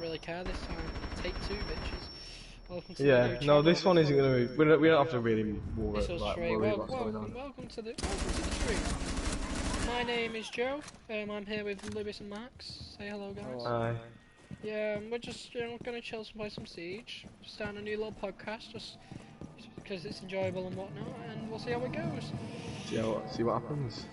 don't really care this time. Take two, bitches. Welcome to Yeah, no, this one isn't going to be... We don't have to really worry what's going on. Welcome to the stream. My name is Joe. I'm here with Lewis and Max. Say hello, guys. Hi. Yeah, we're just gonna chill and play some Siege. Start a new little podcast, just because it's enjoyable and whatnot, and we'll see how it goes. See what happens.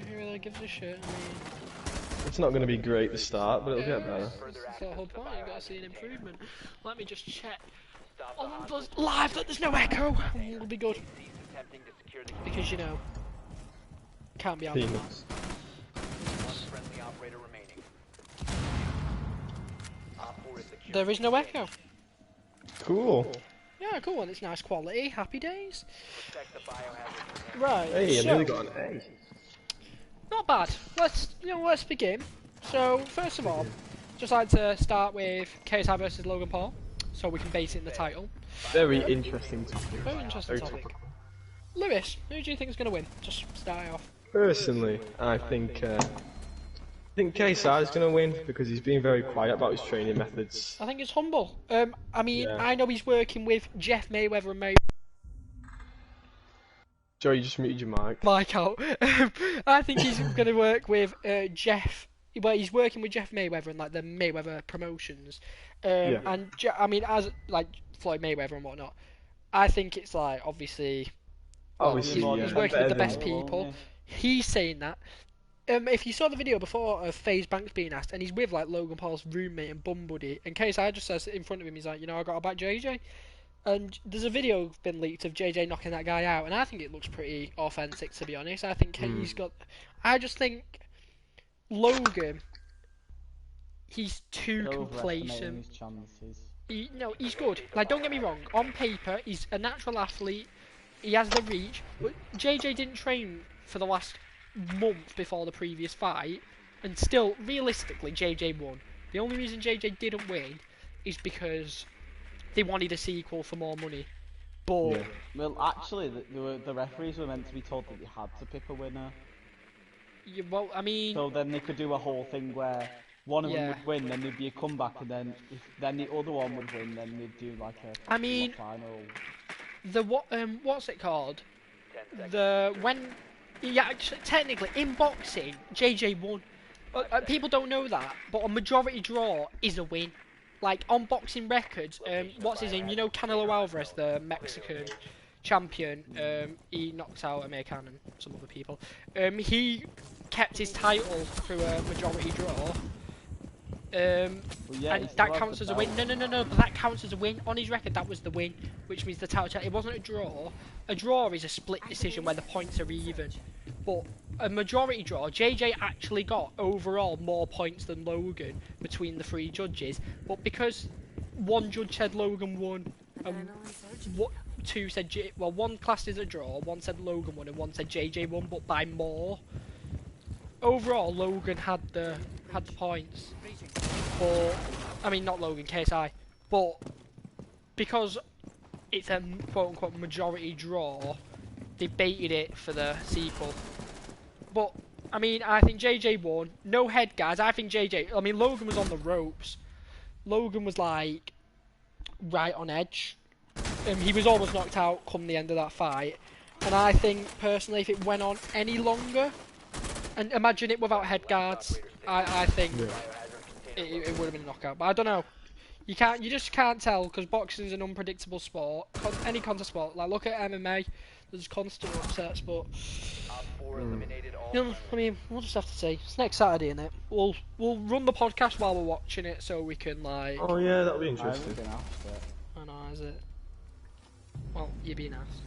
Who really gives a shit? I mean, it's not going to be great to start, but it'll get better. That's the whole point. You gotta see an improvement. Let me just check on the live that there's no echo. It'll be good because you know can't be out of that. There is no echo. Cool. Yeah, cool, and it's nice quality. Happy days. Right. Hey, I so, nearly got an A. Not bad. Let's begin. So first of all, just like to start with KSI versus Logan Paul, so we can base it in the title. Very interesting topic. Very interesting topic. Lewis, who do you think is going to win? Just start off. Personally, I think KSI is going to win because he's been very quiet about his training methods. I think it's humble. I mean, Yeah. I know he's working with Jeff Mayweather and Joe, you just muted your mic. Mike out. I think he's going to work with Jeff. Well, he's working with Jeff Mayweather and like the Mayweather promotions. Yeah. And I mean, as like Floyd Mayweather and whatnot, I think it's like obviously. Obviously, he's working with the best people. He's saying that. If you saw the video before of FaZe Banks being asked, and he's with like Logan Paul's roommate and bum buddy, and KSI just says in front of him, he's like, you know, I got to back JJ. And there's a video been leaked of JJ knocking that guy out, and I think it looks pretty authentic, to be honest. I think he's got. I just think Logan, he's too complacent. He's good. Like, don't get me wrong. On paper, he's a natural athlete. He has the reach, but JJ didn't train for the last month before the previous fight, and still, realistically, JJ won. The only reason JJ didn't win is because they wanted a sequel for more money. But yeah. Well, actually, the referees were meant to be told that they had to pick a winner. Yeah, well, I mean, so then they could do a whole thing where one of them would win, then there'd be a comeback, and then then the other one would win, then they'd do like a final. What's it called? Actually, technically, in boxing, JJ won. People don't know that, but a majority draw is a win. Like, on boxing records, what's his name? You know Canelo Alvarez, the Mexican champion? He knocked out American and some other people. He kept his title through a majority draw. And that counts as a win. No, but that counts as a win. On his record, that was the win, which means the title. It wasn't a draw. A draw is a split decision where the points are even. But a majority draw, JJ actually got overall more points than Logan between the three judges. But because one judge said Logan won, and two said one classed as a draw, one said Logan won, and one said JJ won, but by more. Overall, Logan had the points. But I mean, not Logan, KSI. But because it's a quote-unquote majority draw, they baited it for the sequel. But I mean, I think JJ won. No head, guys. I think JJ. I mean, Logan was on the ropes. Logan was like right on edge. He was almost knocked out come the end of that fight. And I think personally, if it went on any longer, and imagine it without head guards, I think it would have been a knockout. But I don't know. You just can't tell because boxing is an unpredictable sport. Any contest sport, like look at MMA, there's constant upsets. But I mean, we'll just have to see. It's next Saturday, isn't it? We'll run the podcast while we're watching it, so we can like. Oh yeah, that'll be interesting. I know, is it? Well, you're being asked.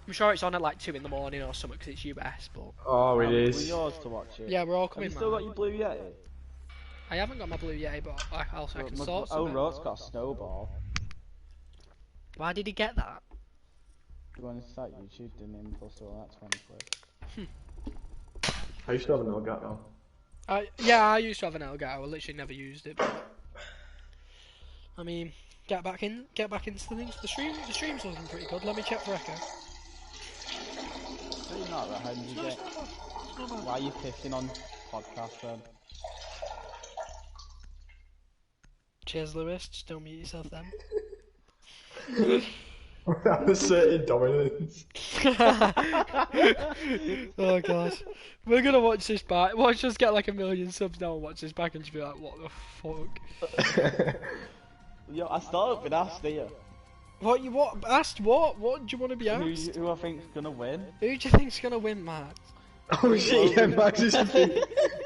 I'm sure it's on at like 2 in the morning or something because it's US, but. Oh, it is. We're yours to watch it. Yeah, we're all coming. Have you still got your blue Yeti? I haven't got my blue Yeti, but I can sort some. Oh, Rote's got a snowball. Why did he get that? You want to start YouTube, didn't him? Plus all that 20 quid. I used to have an Elgato. Yeah, I used to have an Elgato. I literally never used it. But, I mean, get back into the things. The stream's looking pretty good. Let me check for echo. Really not that. How did you get? Why are you pissing on podcast then? Cheers, Lewis. Just don't mute yourself then. I'm asserting dominance. Oh god. We're gonna watch this back. Watch us get like 1 million subs now and watch this back and just be like, what the fuck? Yo, I still haven't been asked here. What you what? Asked what? What do you want to be asked? Who I think's gonna win? Who do you think's gonna win, Matt? Oh shit, yeah, Max is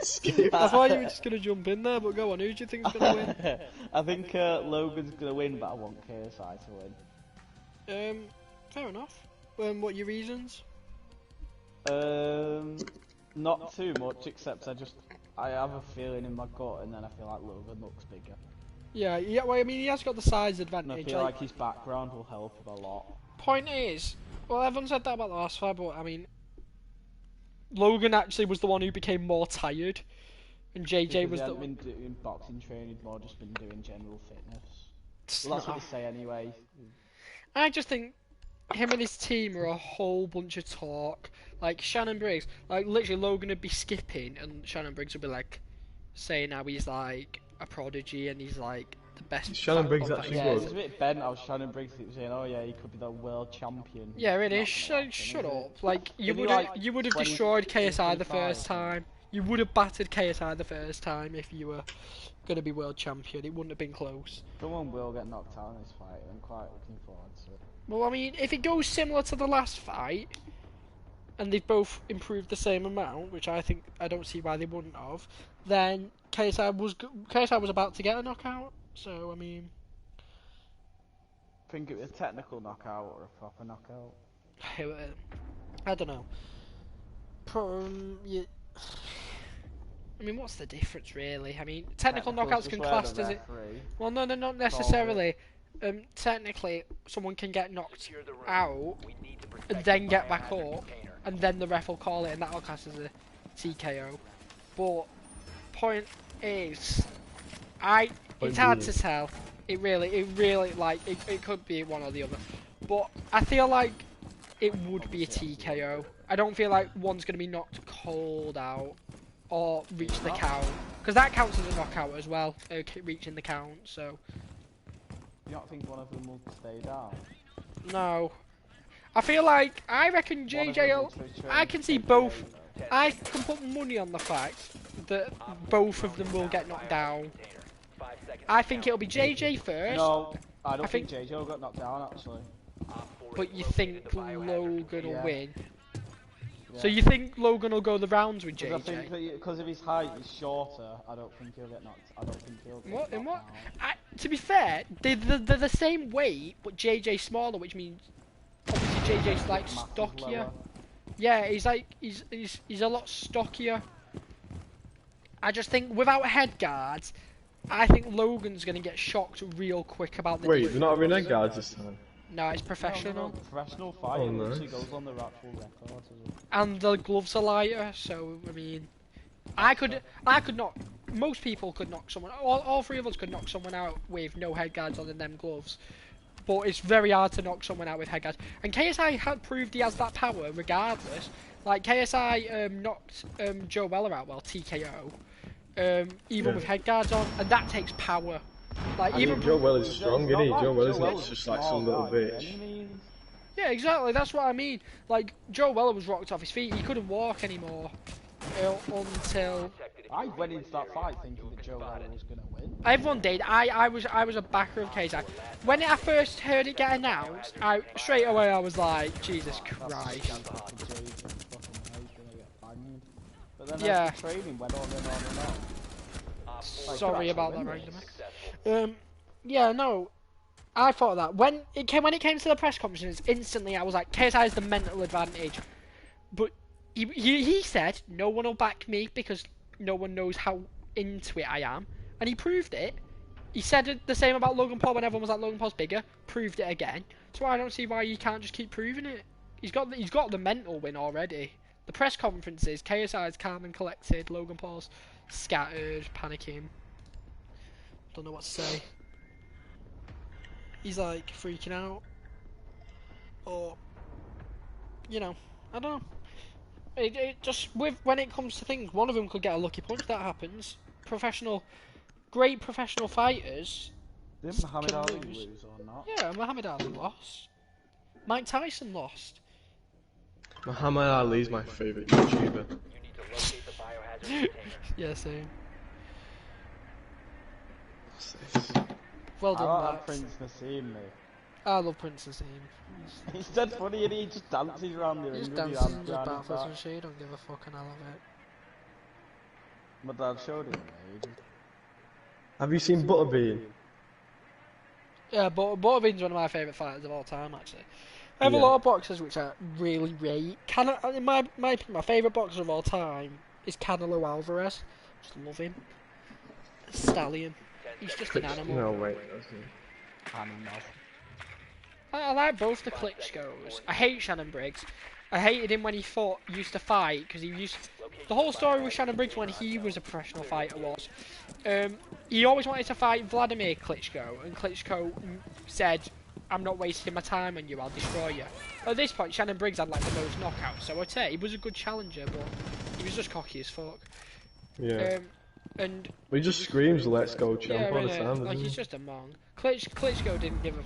skip. I thought you were just gonna jump in there, but go on, who do you think's gonna win? I think Logan's gonna win, but I want KSI to win. Fair enough. What are your reasons? Not too much, except I have a feeling in my gut, and then I feel like Logan looks bigger. Yeah, well, I mean, he has got the size advantage. And I feel like his background will help him a lot. Point is, well, everyone said that about the last fight, but I mean, Logan actually was the one who became more tired, and JJ was the one. Been doing boxing training, more just been doing general fitness. Well, that's what they say anyway. I just think him and his team are a whole bunch of talk. Like Shannon Briggs, like literally Logan would be skipping, and Shannon Briggs would be like saying how he's like a prodigy and he's like the best. Shannon Briggs actually yeah, it's a bit bent how Shannon Briggs keeps saying, oh yeah, he could be the world champion. Yeah, it is. Shut up. Like you would have destroyed KSI the first time. You would have battered KSI the first time if you were going to be world champion. It wouldn't have been close. Someone will get knocked out in this fight. I'm quite looking forward to it. Well, I mean, if it goes similar to the last fight, and they've both improved the same amount, which I don't see why they wouldn't have, then KSI was about to get a knockout. So I mean, think it was a technical knockout or a proper knockout. I don't know. I mean, what's the difference really? I mean, technical knockouts can class as it. Well, no, not necessarily. Technically, someone can get knocked out and then get back up, and then the ref will call it, and that'll class as a TKO. But point is, it's hard to tell. It really, like, it could be one or the other. But I feel like it would be a TKO. I don't feel like one's gonna be knocked cold out or reach the count, because that counts as a knockout as well, reaching the count. So. You don't think one of them will stay down? No. I reckon JJ I can see both. I can put money on the fact that both of them will get knocked down. I think it'll be JJ first. No, I don't think JJ will get knocked down actually. But you think Logan will win? Yeah. So you think Logan will go the rounds with JJ? I think because of his height, he's shorter. I don't think he'll get knocked. I don't think he'll get knocked down. To be fair, they're the same weight, but JJ's smaller, which means obviously JJ's like stockier. Yeah, he's a lot stockier. I just think without head guards, I think Logan's gonna get shocked real quick about the. Wait, they're not having head guards this time. No, it's professional. No, professional fight. Oh, nice. It goes on the actual record. And the gloves are lighter, so I mean, I could knock. Most people could knock someone. All three of us could knock someone out with no head guards on and them gloves. But it's very hard to knock someone out with head guards. And KSI had proved he has that power regardless. Like KSI knocked Joe Weller out, well TKO, even with head guards on, and that takes power. Like even Joe Weller's strong, isn't he? Joe Weller's not just like some little bitch. Yeah, exactly. That's what I mean. Like Joe Weller was rocked off his feet. He couldn't walk anymore until. I went into that fight thinking that Joe Weller was gonna win. Everyone did. I was a backer of KSI. When I first heard it get announced, straight away I was like, Jesus Christ. But then yeah. the training went on and on and on. Sorry about that, random. Yeah, no. I thought of that when it came to the press conferences. Instantly, I was like, KSI has the mental advantage, but he said no one will back me because no one knows how into it I am, and he proved it. He said the same about Logan Paul when everyone was like Logan Paul's bigger. Proved it again. So I don't see why you can't just keep proving it. He's got the mental win already. The press conferences, KSI's calm and collected. Logan Paul's scattered, panicking. Don't know what to say. He's like freaking out, or you know, I don't know. It just when it comes to things, one of them could get a lucky punch. That happens. Great professional fighters Did Muhammad can Ali lose. lose or not? Yeah, Muhammad Ali lost. Mike Tyson lost. Muhammad Ali's my favourite YouTuber. Yeah, same. What's this? Well done, I like Max. Prince Nassim, mate. I love Prince Nassim. He's dead funny and he just dances around the ring. He just with his dances hands and just behind his backflips back. and shit. He don't give a fuck, and I love it. My dad showed him, mate. Have you seen Butterbean? Yeah, but Butterbean's one of my favourite fighters of all time, actually. I have a Yeah. lot of boxers which I really rate. My favourite boxer of all time is Canelo Alvarez. Just love him. Stallion. He's just an animal. No, wait, that's not. Animal. I like both the Klitschko's. I hate Shannon Briggs. I hated him when he used to fight, because the whole story with Shannon Briggs when he was a professional fighter was, he always wanted to fight Vladimir Klitschko, and Klitschko said, I'm not wasting my time on you, I'll destroy you. At this point, Shannon Briggs had like the most knockouts, so I'd say he was a good challenger, but he was just cocky as fuck. Yeah. And But he just screams, let's go, champ, yeah, all the innit? time, Like, doesn't he's he? just a mong. Klitschko didn't give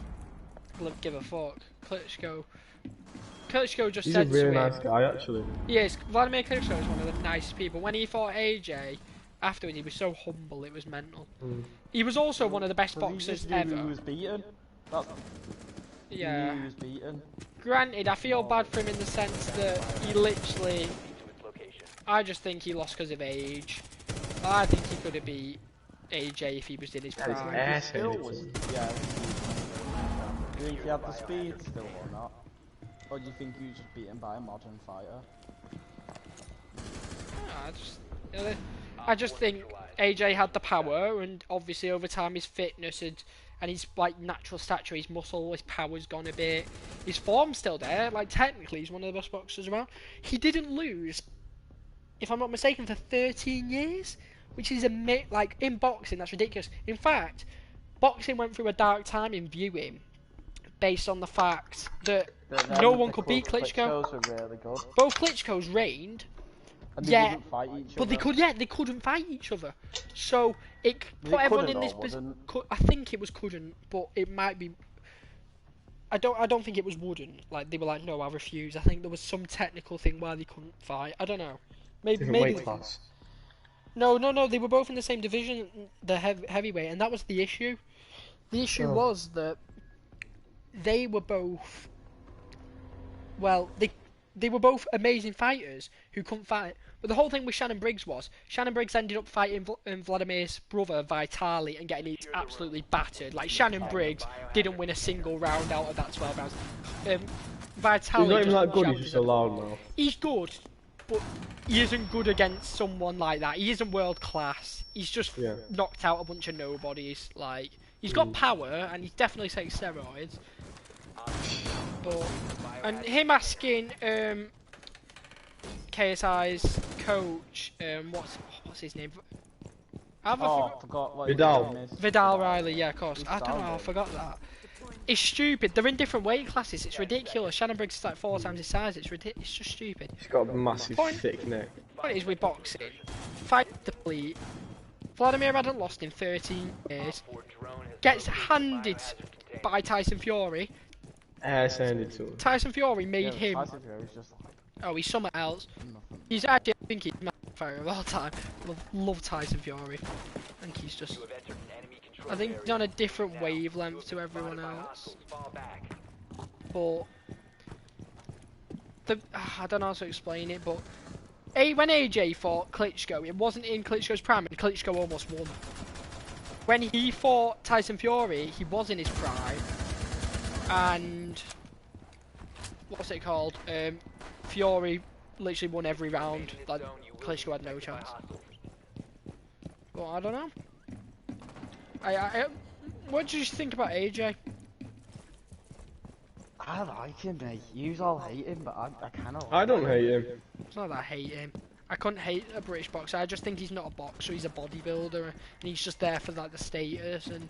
a fuck. Klitschko just He's a said really to him, nice guy, actually. yes, Vladimir Klitschko is one of the nicest people. When he fought AJ, afterwards he was so humble, it was mental. He was also one of the best boxers ever. He was beaten. That's... Yeah. He was beaten. Granted, I feel bad for him in the sense that he literally... I just think he lost because of age. I think he could have beat AJ if he was in his prime. ass Still handed was, to him. yeah. Do you think he had the speed still or not? Or do you think he was just beaten by a modern fighter? I just think AJ had the power, and obviously over time his fitness and his like natural stature, his muscle, his power's gone a bit. His form's still there. Like technically, he's one of the best boxers around. He didn't lose, if I'm not mistaken, for 13 years, which is like in boxing that's ridiculous. In fact, boxing went through a dark time in viewing, based on the fact that no one could beat Klitschko. Klitschko's were really good. Both Klitschko's reigned. And they Yeah, wouldn't fight each but other. they couldn't fight each other. So it They put everyone couldn't in this or position. wouldn't? I think it was couldn't, but it might be. I don't think it was wouldn't. Like they were like, no, I refuse. I think there was some technical thing why they couldn't fight. I don't know. Maybe Different maybe. weight class. No. They were both in the same division, the heavyweight, and that was the issue. The issue was that they were both. Well, they were both amazing fighters who couldn't fight. But the whole thing with Shannon Briggs was, Shannon Briggs ended up fighting Vladimir's brother, Vitali, and getting it absolutely battered. Like, Shannon Briggs didn't win a single round out of that 12 rounds. Vitali He's not even just that good, jammed he's just him. a loud mouth. He's good, but he isn't good against someone like that. He isn't world class. He's just knocked out a bunch of nobodies. Like, he's got power, and he's definitely taking steroids. But, and him asking, KSI's coach, what's his name? I forgot what Viddal. his name is. Viddal Riley, yeah, of course. He's I don't know, I sounded. forgot that. It's stupid. They're in different weight classes. It's ridiculous. Shannon Briggs is like 4 times his size. It's ridiculous. It's just stupid. He's got a massive, Point. thick neck. What it is with boxing, fight the plea. Vladimir hadn't lost in 13 years. Gets handed by Tyson Fury. Ass handed to him. Tyson Fury made him. Tyson Fury's just like Oh, he's something else. nothing. He's actually, I think he's my favourite of all time. Love Tyson Fury. I think he's just. I think he's on a different wavelength to everyone else. But I don't know how to explain it, but when AJ fought Klitschko, it wasn't in Klitschko's prime, and Klitschko almost won. When he fought Tyson Fury, he was in his prime, and what's it called? Fury literally won every round. Like Klitschko had no chance. But I don't know. What did you think about AJ? I like him, mate. You all hate him, but I kind of. I don't hate him. It's not that I hate him. I couldn't hate a British boxer. I just think he's not a boxer. He's a bodybuilder, and he's just there for like the status. And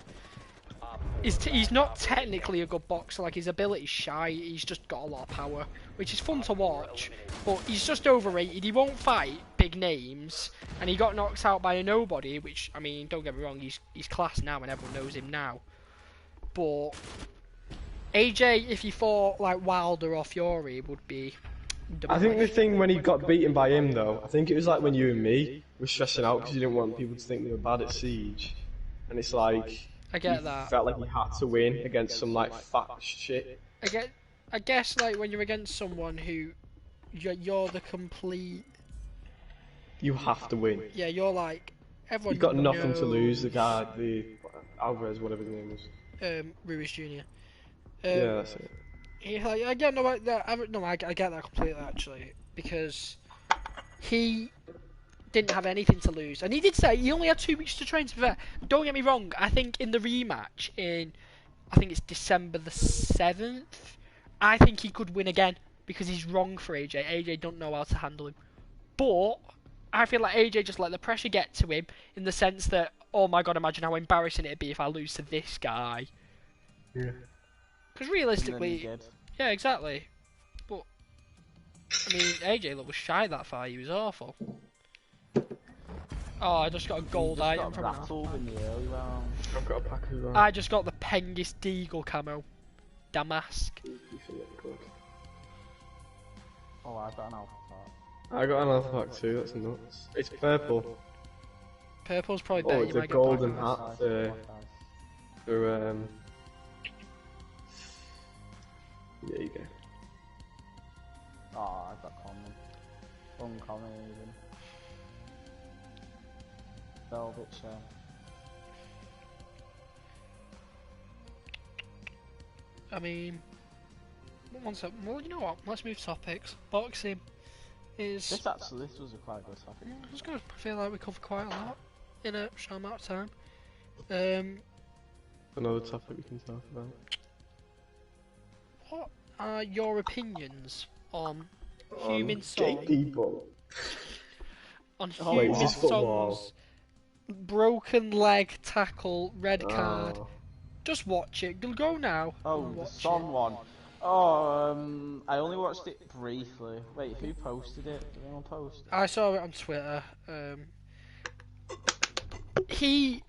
he's not technically a good boxer. Like his ability's shy. He's just got a lot of power, which is fun to watch. But he's just overrated. He won't fight big names, and he got knocked out by a nobody. Which I mean, don't get me wrong, he's class now, and everyone knows him now. But AJ, if he fought like Wilder or Fury, would be. I think the thing when he got beaten by him though, I think it was like when you and me were stressing out because you didn't want people to think they were bad at Siege, and it's like I get that. Felt like he had to win against some like fat shit. I guess like when you're against someone who you're the complete. You have to win. Yeah, you're like everyone. You've got nothing to lose. The guy, the Alvarez, whatever his name was. Ruiz Jr. Yeah, that's it. Yeah, I get no, I get that completely actually, because he didn't have anything to lose, and he did say he only had 2 weeks to train. To be fair, don't get me wrong. I think in the rematch I think it's December the 7th, I think he could win again because he's wrong for AJ. AJ don't know how to handle him, but I feel like AJ just let the pressure get to him in the sense that, oh my god, imagine how embarrassing it'd be if I lose to this guy. Yeah. Because realistically, yeah, exactly. But I mean, AJ was shy that far. He was awful. Oh, I just got a gold item from that. I've got a pack as well. I just got the Pengis Deagle camo, Damask. Oh, I've got an alpha pack. I got an alpha pack too. That's nuts. It's purple. Purple's probably better. Oh, it's a golden hat for There you go. Oh, I've got common. Uncommon even. Velvet shell. I mean, one sec. Well, you know what? Let's move topics. Boxing is. This was a quite good topic. It's good. I feel like we covered quite a lot in a short amount of time. Another topic we can talk about. What are your opinions on Heung Song? people. On Heung Song's broken leg tackle, red card. Just watch it. Go now. Oh, the Son one. Oh, I only watched it briefly. Wait, who posted it? Did anyone post it? I saw it on Twitter. He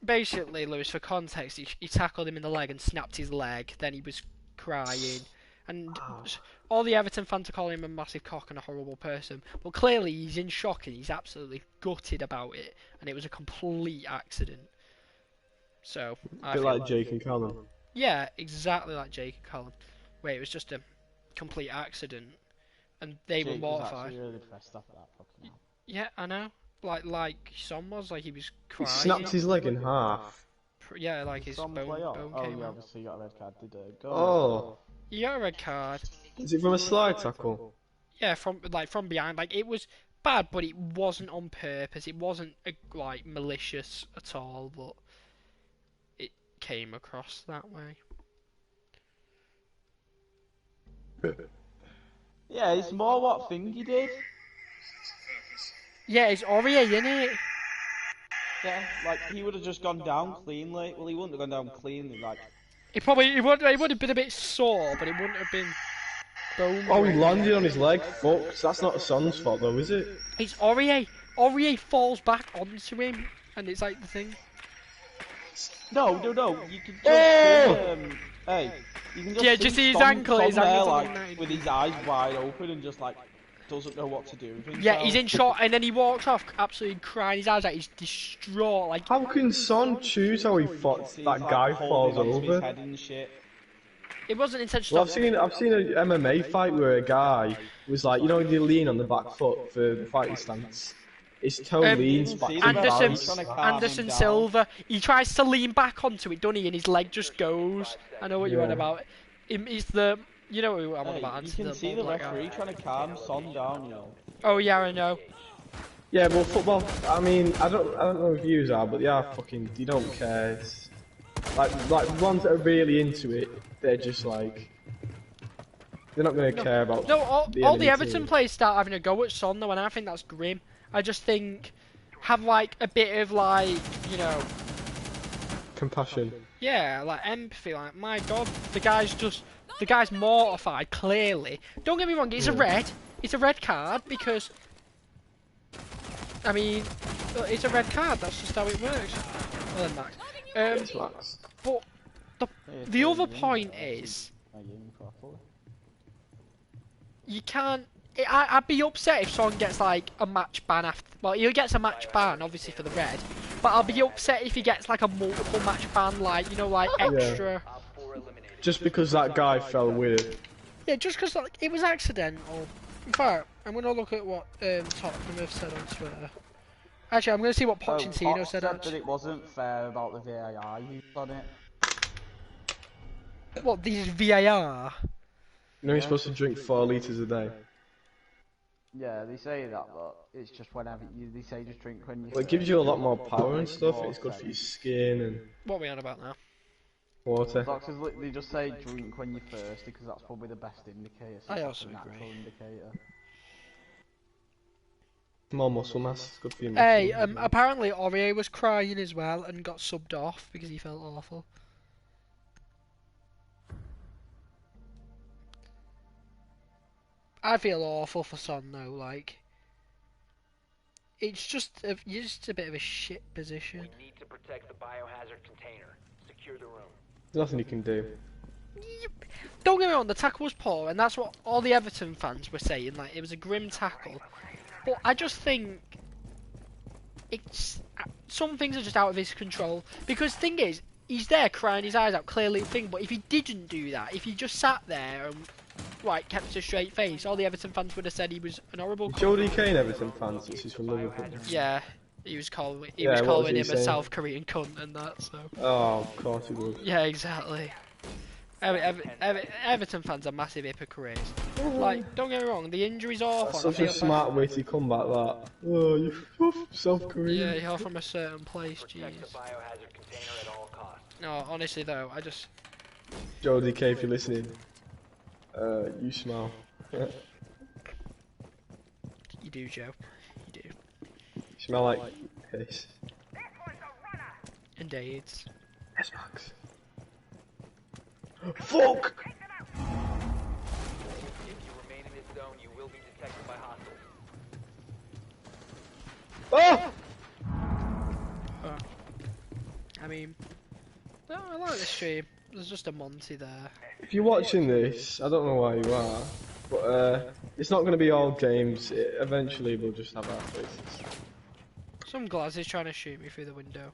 basically, Lewis, for context, he tackled him in the leg and snapped his leg. Then he was crying, and all the Everton fans are calling him a massive cock and a horrible person. But clearly, he's in shock and he's absolutely gutted about it, and it was a complete accident. So a bit like Jake and Callum. Yeah, exactly like Jake and Callum. Wait, it was just a complete accident, and they were mortified. Really depressed after that fucking hell. Yeah, I know. Like Son was, like he was crying. He snapped his leg in half. Yeah, like his bone came out. Oh, obviously got a red card, did it? He got a red card. Is it from a slide tackle? Yeah, from behind. Like, it was bad, but it wasn't on purpose. It wasn't like malicious at all, but it came across that way. Yeah, it's more what Thingy did. Yeah, it's Aurier, isn't it? Yeah, like he would have just gone down cleanly. Well, he wouldn't have gone down cleanly, like. It would have been a bit sore, but it wouldn't have been bone. Oh, he landed on his leg. Fuck, that's not Son's fault though, is it? It's Aurier. Aurier falls back onto him, and it's like the thing. No. You can just hey, you can just see his ankle. His ankle's like with his eyes wide open and just like doesn't know what to do. Yeah, he's in shock, and then he walks off, absolutely crying his eyes out. He's distraught. Like, how can Son choose how he fought? That guy falls over. It wasn't intentional. Well, I've seen an MMA fight where a guy was like, you know, you lean on the back foot for the fighting stance. His toe leans back. Anderson Silva. He tries to lean back onto it, doesn't he? And his leg just goes. I know what you're on about. It's the. You know who I'm on about. You can see the referee trying to calm Son down, you know. Oh yeah, I know. Yeah, well, football. I mean, I don't know if yous are, but they are fucking. You don't care. It's like ones that are really into it. They're just like. They're not going to care about. No, all the Everton players start having a go at Son though, and I think that's grim. I just think have like a bit of like, you know, compassion. Yeah, like empathy. Like, my God, the guy's mortified. Clearly, don't get me wrong. It's a red card because, I mean, it's a red card. That's just how it works. Well then, Max. But The other point is, you can't. I'd be upset if someone gets like a match ban after. Well, he gets a match ban obviously for the red, but I'll be upset if he gets like a multiple match ban, like, you know, like extra. Yeah. Just because that guy fell with it. Yeah, just because like it was accidental. In fact, I'm gonna look at what Tottenham have said on Twitter. Actually, I'm gonna see what Pochettino said. That it wasn't fair about the VAR used on it. What, these VAR? You know you're supposed to drink 4 litres a day. Yeah, they say that, but it's just whenever they say just drink when you. Well, it gives you a lot more power and stuff. It's good for your skin and. What are we on about now? Water. Doctors, they just say drink when you're thirsty because that's probably the best indicator. So I also natural agree. Indicator. More muscle mass. Good for your muscle. Hey, apparently Aurier was crying as well and got subbed off because he felt awful. I feel awful for Son though, like it's just you're just a bit of a shit position. We need to protect the biohazard container. Secure the room. There's nothing you can do. Don't get me wrong, the tackle was poor, and that's what all the Everton fans were saying. Like, it was a grim tackle, but I just think it's some things are just out of his control. Because the thing is, he's there crying his eyes out, clearly thing. But if he didn't do that, if he just sat there and kept a straight face, all the Everton fans would have said he was an horrible. Jody Kane, Everton fans, since he's from Liverpool. Yeah, he was calling him a South Korean cunt and that. So. Oh, of course he would. Yeah, exactly. Everton fans are massive hypocrites. Like, don't get me wrong, the injury's awful. Such a smart witty comeback, that. Oh, you're South Korean. Yeah, you're from a certain place, jeez. No, honestly though, I just. Jody K, if you're listening, you smell. You do, Joe. You do. You smell like piss. And AIDS. Yes, Max. Fuck! If you remain in this zone, you will be detected by hostiles. Oh! I mean, no, I like this stream. There's just a Monty there. If you're watching this, I don't know why you are, but it's not going to be all games. Eventually we'll just have our faces. Some glass is trying to shoot me through the window.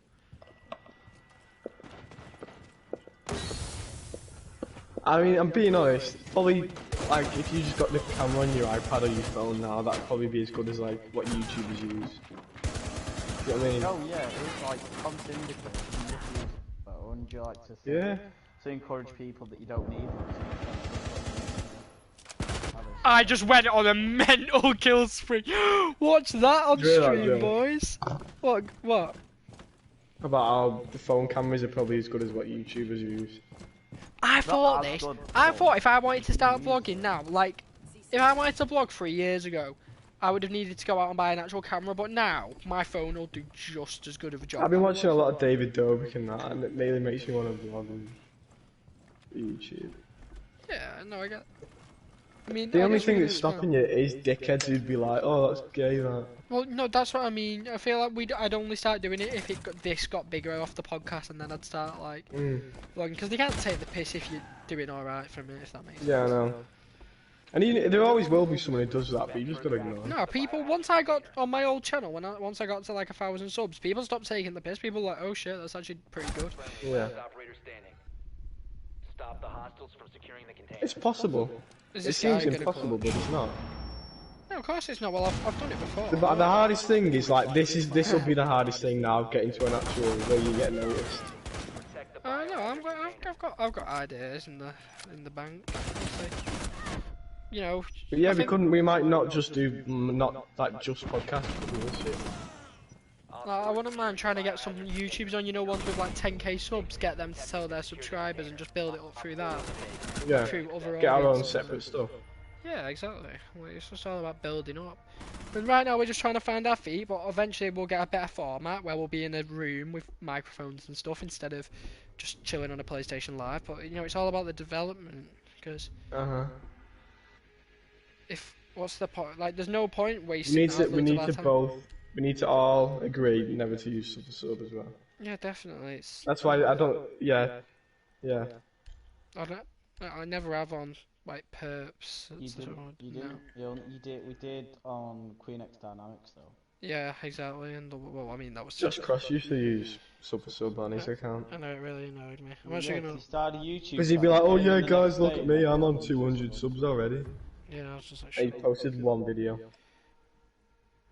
I mean, I'm being honest, probably, like, if you just got the camera on your iPad or your phone now, that'd probably be as good as, like, what YouTubers use. You know what I mean? Oh yeah, it's like constant indicator. You just use a phone, you like to Yeah. To encourage people that you don't need. I just went on a mental kill spree. Watch that on stream, boys. What? About how the phone cameras are probably as good as what YouTubers use. I thought if I wanted to start vlogging now, like, if I wanted to vlog 3 years ago, I would have needed to go out and buy an actual camera, but now, my phone will do just as good of a job. I've been watching a lot of David Dobrik and that, and it really makes me want to vlog on YouTube. Yeah, no, I get. I mean, the only thing that's stopping you is dickheads who'd be like, "Oh, that's gay." That. Well, no, that's what I mean. I feel like I'd only start doing it if this got bigger off the podcast, and then I'd start like vlogging, because they can't take the piss if you're doing all right from it, if that makes sense. Yeah, I know. And there always will be someone who does that, but you just gotta ignore it. No, people. Once I got on my old channel, once I got to like 1,000 subs, people stopped taking the piss. People were like, "Oh shit, that's actually pretty good." Yeah. Stop the hostiles from securing the container. It's possible. It seems impossible, but it's not. No, of course it's not. Well, I've done it before. The hardest thing is like this will be the hardest thing now, getting to an actual where you get noticed. No, I've got ideas in the bank. You know. But yeah, we might not just do just podcasts, but do this shit. I wouldn't mind trying to get some YouTubers on, you know, ones with like 10k subs, get them to tell their subscribers and just build it up through that. Yeah, through other get our own separate stuff. Yeah, exactly. Well, it's just all about building up. And right now we're just trying to find our feet, but eventually we'll get a better format where we'll be in a room with microphones and stuff instead of just chilling on a PlayStation Live. But, you know, it's all about the development, because what's the point? Like, there's no point wasting we need to all agree never to use sub as well. Yeah, definitely. That's why I don't. Yeah, Yeah. I never have on like perps. You didn't. You didn't. No. You did. We did on Queen X Dynamics though. Yeah, exactly. And well, I mean that was Just Cross used to use sub on his account. I know, it really annoyed me. I'm Yeah, actually gonna. he started YouTube. Because he'd be like, "Oh yeah, guys, look at me. I'm on 200 subs already." Yeah, I was just like. He posted one video.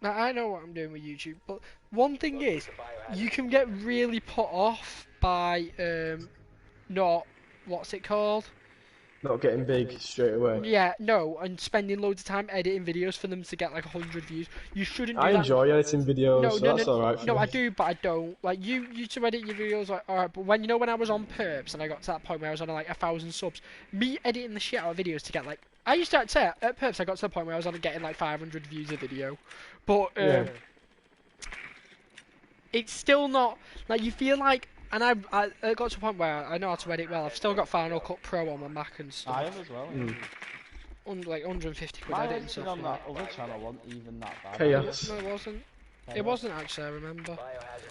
Now I know what I'm doing with YouTube, but one thing is, you can get really put off by not what's it called? Not getting big straight away. Yeah, no, and spending loads of time editing videos for them to get like 100 views. You shouldn't do I that. enjoy editing videos, No, so no, that's no, alright for no, me. I do, but I don't. Like you to edit your videos, like alright, but when I was on perps and I got to that point where I was on like 1,000 subs, me editing the shit out of videos to get like, I used to say at perps I got to the point where I was on getting like 500 views a video, but Yeah. it's still not like you feel like. And I got to a point where I know how to edit well. I've still got Final Cut Pro on my Mac and stuff. I have as well. Like 150 quid My editing editing stuff. on that other channel wasn't even that bad. Chaos. No, it wasn't. It wasn't actually. I remember.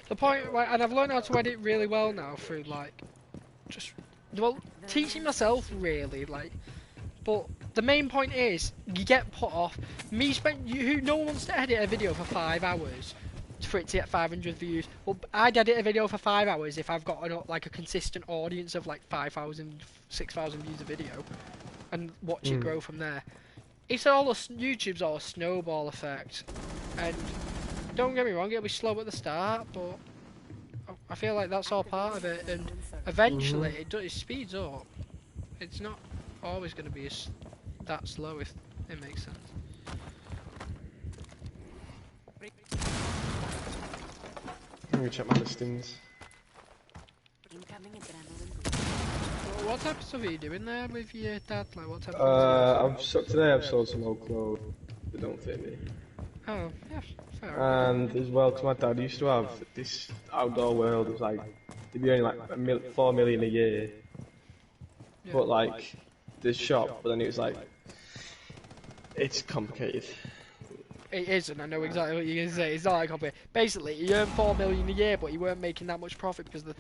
The point, like, and I've learned how to edit really well now through like, just teaching myself really like. But the main point is you get put off. No one wants to edit a video for 5 hours for it to get 500 views. Well, I'd edit a video for 5 hours if I've got like a consistent audience of like 5,000, 6,000 views a video, and watch it grow from there. It's YouTube's all a snowball effect, and don't get me wrong, it'll be slow at the start, but I feel like that's all part of it, and eventually it speeds up. It's not always going to be that slow, if it makes sense. Let me check my listings. What type of stuff are you doing there with your dad? Like, what type of Today I've sold some old clothes that don't fit me. Oh, yeah, fair enough. And as well, because my dad used to have this outdoor world, it was like, they'd be earning like 4 million a year. Yeah. But like, this shop, but then it was like, it's complicated. It is, and I know exactly what you're going to say. It's not that complicated. Basically, he earned 4 million a year, but he weren't making that much profit because the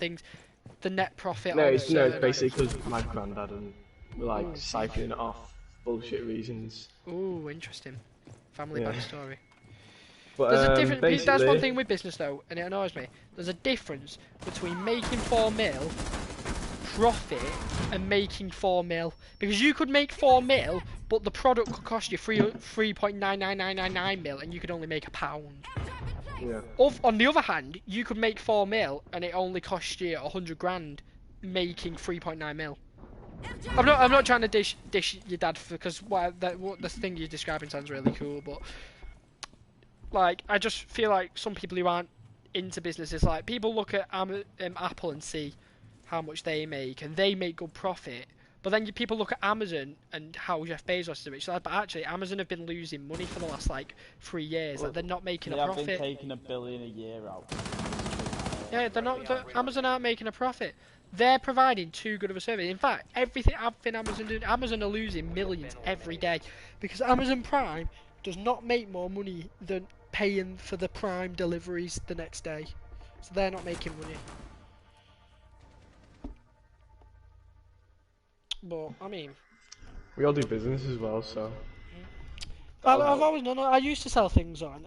net profit. No, it's basically because my granddad and were like siphoning it off bullshit reasons. Ooh, interesting. Family backstory. But There's a difference. That's one basically, thing with business though, and it annoys me. There's a difference between making 4 mil profit and making 4 mil, because you could make 4 mil, but the product could cost you 3.99999 mil, and you could only make £1. Yeah. On the other hand, you could make 4 mil and it only cost you 100 grand making 3.9 mil. I'm not trying to dish your dad because what the thing you're describing sounds really cool, but like I just feel like some people who aren't into businesses, like people look at Apple and see how much they make, and they make good profit. But then people look at Amazon and how Jeff Bezos is rich. But actually, Amazon have been losing money for the last like 3 years. Well, like they're not making a They profit. have been taking $1 billion a year out. Yeah, Amazon aren't making a profit. They're providing too good of a service. In fact, everything Amazon doing, Amazon are losing millions every day because Amazon Prime does not make more money than paying for the Prime deliveries the next day. So they're not making money. But I mean, we all do business as well, so. I've always known. I used to sell things on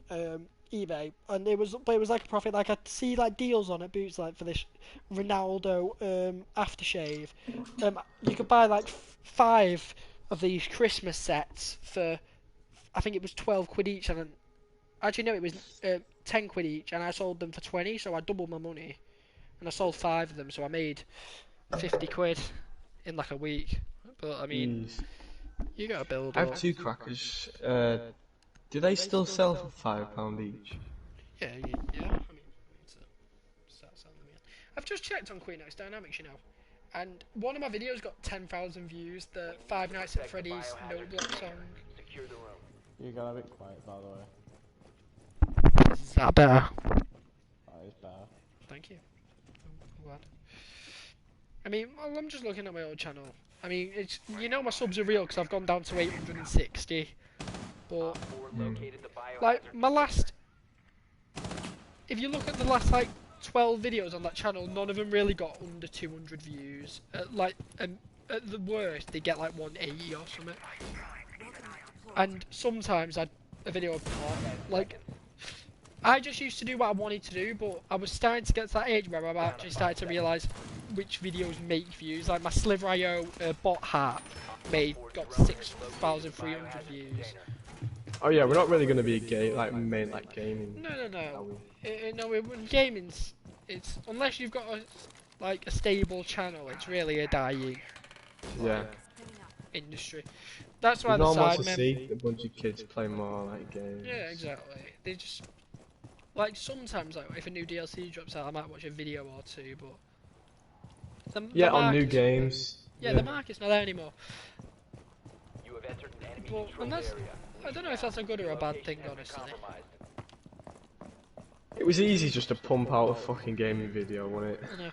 eBay, and it was like a profit. Like I'd see like deals on it, boots like for this Ronaldo aftershave. You could buy like 5 of these Christmas sets for, I think it was 12 quid each, and actually no, it was 10 quid each, and I sold them for 20, so I doubled my money, and I sold 5 of them, so I made 50 quid in like a week. But I mean, you gotta build. I have 2 crackers. Do they still sell for £5 each? Yeah. I mean, start selling them again. I've just checked on Queen X Dynamics, you know, and one of my videos got 10,000 views. The 5 Nights at Freddy's No Block song. Secure the room. You got a bit quiet, by the way. Is that better? That is better. Thank you. I'm glad. I mean, well, I'm just looking at my old channel. I mean, it's, you know, my subs are real because I've gone down to 860. But like my last, if you look at the last like 12 videos on that channel, none of them really got under 200 views. At the worst, they get like 180 or something. And sometimes a video would pop. Like, I just used to do what I wanted to do, but I was starting to get to that age where I actually started to realise which videos make views. Like my Sliver.io bot hat got 6,300 views. Oh yeah, we're not really going to be gaming. No. Gaming's unless you've got a stable channel, it's really a dying industry. That's why no the one wants to sidemen. see a bunch of kids play more like games. Yeah, exactly. They just like sometimes if a new DLC drops out, I might watch a video or two, but on new games. The market's not there anymore. You have entered an enemy But controlled area. I don't know if that's a good or a bad thing, honestly. It was easy just to pump out a fucking gaming video, wasn't it? I know.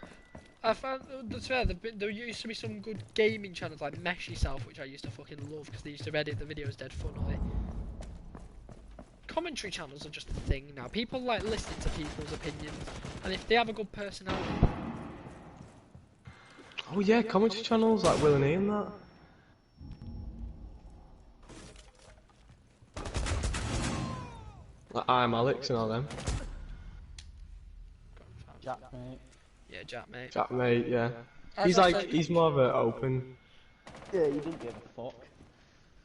I found that's fair. There used to be some good gaming channels like Mesh Yourself, which I used to fucking love because they used to edit the videos dead funnily. Commentary channels are just a thing now. People like listening to people's opinions, and if they have a good personality. Oh yeah, commentary channels like Will and E and that. Like I'm Alex and all them. Jack, mate. Yeah, Jack, mate. Jack, mate, yeah. He's more of a open. Yeah, you didn't give a fuck.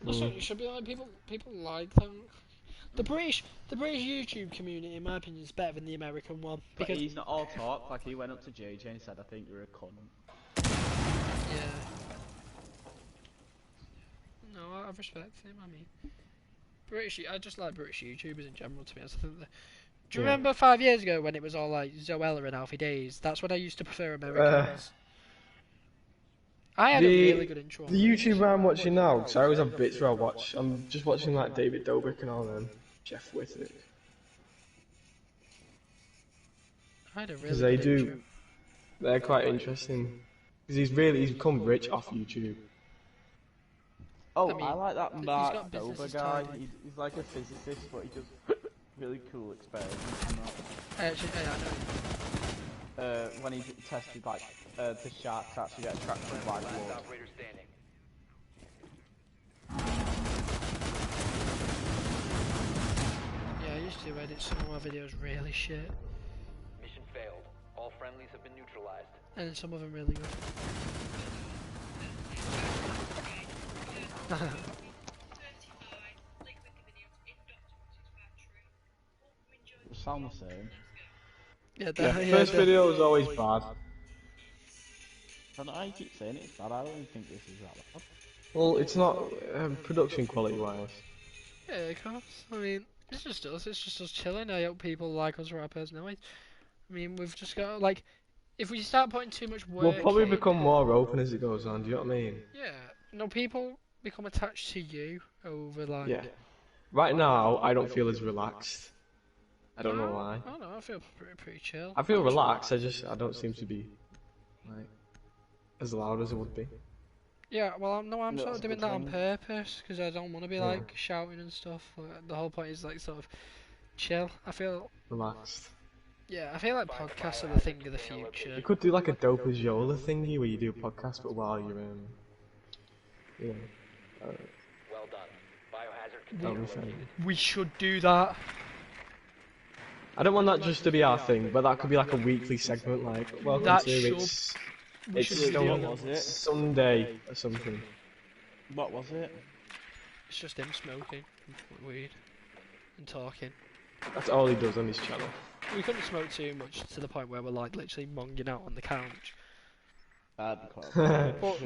That's what you should be like. People like them. The British YouTube community, in my opinion, is better than the American one. But Because he's not all talk. Like he went up to JJ and said, "I think you're a cunt." yeah. No, I respect him. I mean, I just like British YouTubers in general. To be honest, I think do you remember 5 years ago when it was all like Zoella and Alfie Days? That's when I used to prefer Americans. I had a really good intro. The YouTuber I'm watching now, because I always have bits where I watch. I'm just watching like David Dobrik and all them. Jeff Whittick. I had a really Because good they do. intro. They're quite interesting. Because he's become rich off YouTube. Oh, I mean, I like that he's Mark got Dober businesses guy. too, like- He's like a physicist, but he does really cool experiments and Actually, yeah, I know. that. When he tested like the sharks actually get attracted to white Last blood. operator standing. Yeah, I used to edit some of my videos really shit, Mission failed. All friendlies have been neutralized. and then some of them really good. They sound the same. First video was always bad. I don't know how you keep saying it's bad. I don't even think this is that bad. Well, it's not production quality wise. Yeah, of course. I mean, it's just us. It's just us chilling. I hope people like us for our personalities. I mean, we've just got like, if we start putting too much work, We'll probably in, become more open as it goes on. Do you know what I mean? yeah. No, people become attached to you over like. Yeah. Right now, I don't feel as relaxed. I don't know why. I don't know. I feel pretty chill. I feel relaxed. I don't seem to be like as loud as I would be. Yeah, well, I'm No, sort that's of a doing good that on thing. purpose because I don't want to be Yeah. like shouting and stuff. Like, the whole point is like sort of chill. I feel, Relaxed. yeah, I feel like podcasts are the thing of the future. You could do like a dope as Yola thingy where you do a podcast, but while you're you know, Well done. Biohazard that would container be fun. located. We should do that. I don't want that just to be our thing, but that could be like a weekly segment, like welcome That to should- We it's should do still that. Was it? Sunday or something. What was it? It's just him smoking weed and talking. That's all he does on his channel. We couldn't smoke too much to the point where we're like literally monging out on the couch. But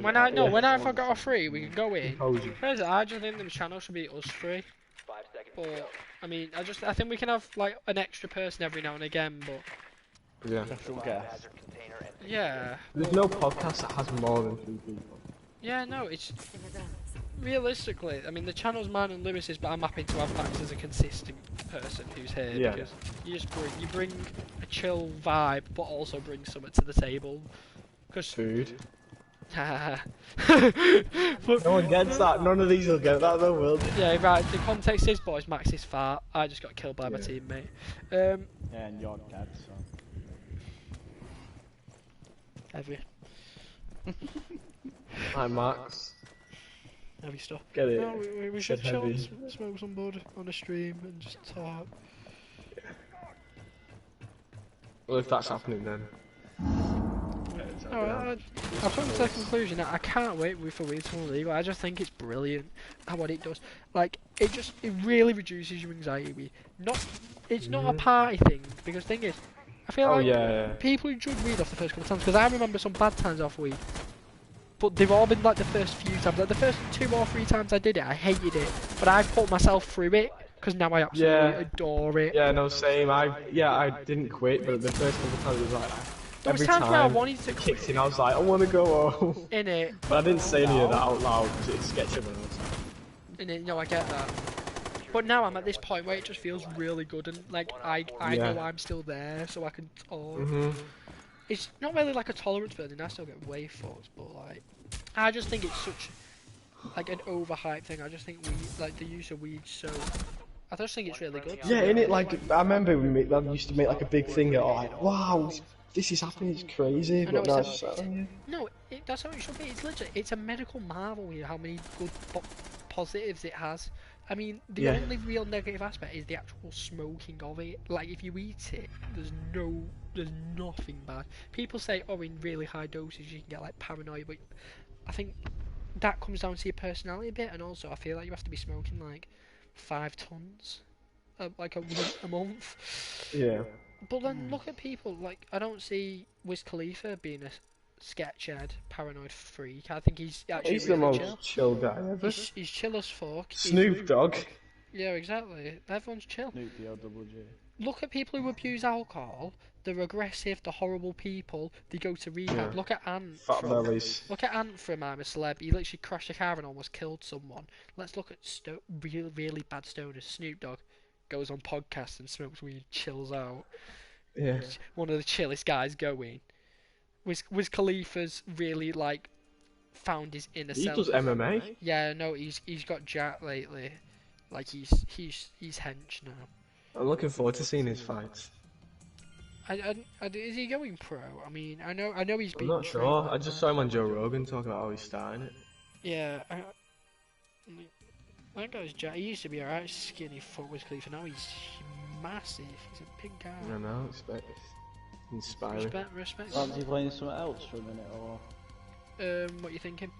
when I if I got off free, we could go in. Cozy. I just think the channel should be us free. 5 seconds to go. But I mean, I think we can have like an extra person every now and again. But Yeah. Special guest. Biohazard container and yeah, There's no podcast that has more than 3 people. yeah, no, it's realistically. I mean, the channel's mine and Lewis's, but I'm happy to have Max as a consistent person who's here Yeah. because you bring a chill vibe, but also bring something to the table. Because Food. but, No one gets that. None of these will get that though, will they? yeah, right. The context is, boys, Max is fat. I just got killed by my Yeah. teammate. Yeah, and you're dead, so. Heavy. Hi, Max. Heavy stuff. Get it? No, we should chill and heavy. smoke some bud on a stream and just talk. Well, if that's happening then. No, I've come to the conclusion that I can't wait for weed to illegal. I just think it's brilliant what it does. Like, it really reduces your anxiety. It's not a party thing, because the thing is, I feel like people who drug weed off the first couple of times, because I remember some bad times off weed, but they've all been like the first few times. Like the first 2 or 3 times I did it, I hated it, but I put myself through it, because now I absolutely adore it. Yeah, no, same. I didn't quit, but the first couple of times it was like, There was every times where I time wanted to quit. kicked in, I was like, I want to go home. In it. But I didn't say any of that out loud, because it's sketchy. In it, no, I get that. But now I'm at this point where it just feels really good, and like I know I'm still there, so I can talk. It's not really like a tolerance building. I still get way fucked, but like, I just think it's such like an overhyped thing. I just think the use of weed, so I just think it's really good. Yeah, innit? Like, I remember I used to make like a big thing out, like, wow, this is happening, it's crazy. But no, that's how it should be. It's literally, it's a medical marvel here how many good positives it has. I mean, the only real negative aspect is the actual smoking of it. Like, if you eat it, there's nothing bad. People say, oh, in really high doses you can get like paranoia, but I think that comes down to your personality a bit, and also I feel like you have to be smoking like 5 tons, like a month. Yeah. But then look at people, like, I don't see Wiz Khalifa being a sketchhead, paranoid freak. I think he's actually He's really the most chill guy ever. He's chill as fuck. Snoop Dogg. Yeah, exactly. Everyone's chill. Snoop D-O-double-G. Look at people who abuse alcohol. They're aggressive, they're horrible people. They go to rehab. Look at Ant. Fat bellies. Look at Ant from I'm a Celeb. He literally crashed a car and almost killed someone. Let's look at really bad stoners. Snoop Dogg goes on podcasts and smokes weed, chills out. Yeah. One of the chillest guys going. Wiz Khalifa's really like found his inner self. He does MMA. Yeah, no, he's got jacked lately. Like he's hench now. I'm looking forward to seeing his fights. Is he going pro? I mean, I know he's been. I'm not sure. I just saw him on Joe Rogan talking about how he's starting it. Yeah, that guy's jacked. He used to be alright, skinny fuck Wiz Khalifa. Now he's massive. He's a big guy. I know, inspiring. Respect. Aren't you playing something else for a minute, or? What you thinking?